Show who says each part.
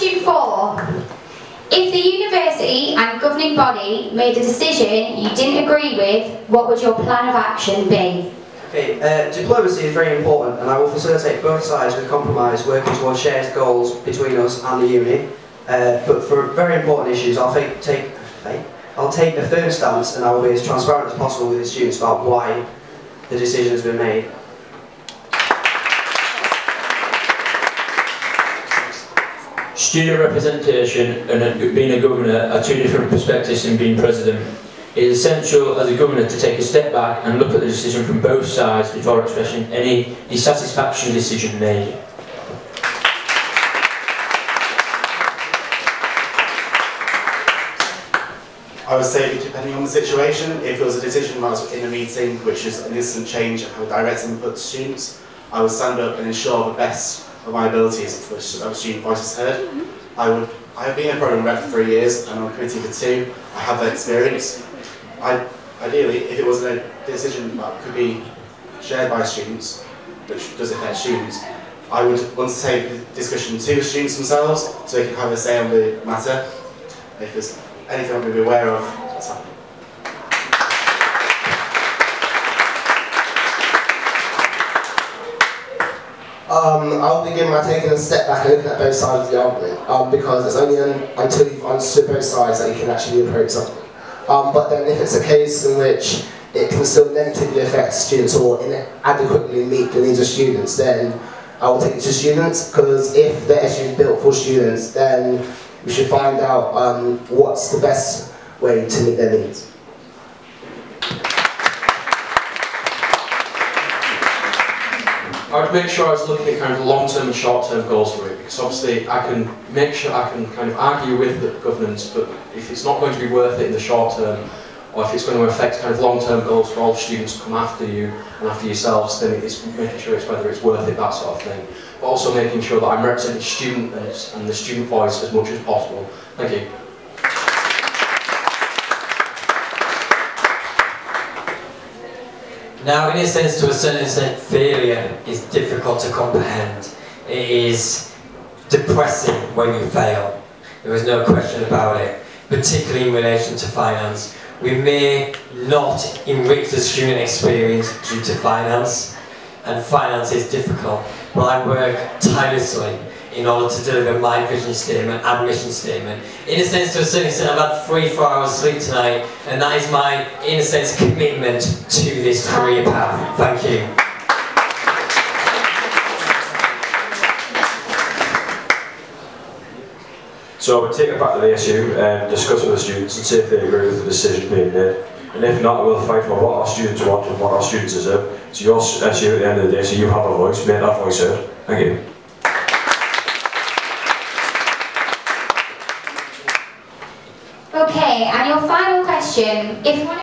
Speaker 1: Question 4. If the university and governing body made a decision you didn't agree with, what would your plan of action be?
Speaker 2: Okay, diplomacy is very important, and I will facilitate both sides with compromise, working towards shared goals between us and the uni. But for very important issues, I'll take a firm stance, and I will be as transparent as possible with the students about why the decision has been made.
Speaker 3: Student representation and being a governor are two different perspectives in being president. It is essential as a governor to take a step back and look at the decision from both sides before expressing any dissatisfaction decision made.
Speaker 4: I would say, depending on the situation, if it was a decision that was in a meeting, which is an instant change of direct input to students, I would stand up and ensure the best of my abilities that student voices heard. I have been a programme rep for 3 years and on a committee for 2. I have that experience. Ideally, if it was a decision that could be shared by students, which does affect students, I would want to take the discussion to the students themselves so they can have a say on the matter. If there's anything I'm going to be aware of, that's happening.
Speaker 5: I'll begin by taking a step back and looking at both sides of the argument, because it's only until you've understood both sides that you can actually approach something. But then if it's a case in which it can still negatively affect students or inadequately meet the needs of students, then I will take it to students, because if the SU is built for students, then we should find out what's the best way to meet their needs.
Speaker 6: I would make sure I was looking at kind of long-term and short-term goals for it, because obviously I can make sure I can kind of argue with the governance, but if it's not going to be worth it in the short term, or if it's going to affect kind of long-term goals for all students to come after you and after yourselves, then it's making sure it's whether it's worth it, that sort of thing. But also making sure that I'm representing students and the student voice as much as possible. Thank you.
Speaker 7: Now, in a sense, to a certain extent, failure is difficult to comprehend. It is depressing when you fail. There is no question about it, particularly in relation to finance. We may not enrich the student experience due to finance, and finance is difficult, but I work tirelessly in order to deliver my vision statement and mission statement. In a sense, to a certain extent, I've had 3-4 hours sleep tonight, and that is my, in a sense, commitment to this career path. Thank you.
Speaker 8: So I would take it back to the SU and discuss it with the students and see if they agree with the decision being made. And if not, we'll fight for what our students want and what our students deserve. It's your SU at the end of the day, so you have a voice, make that voice heard. Thank you.
Speaker 1: Okay, and your final question, if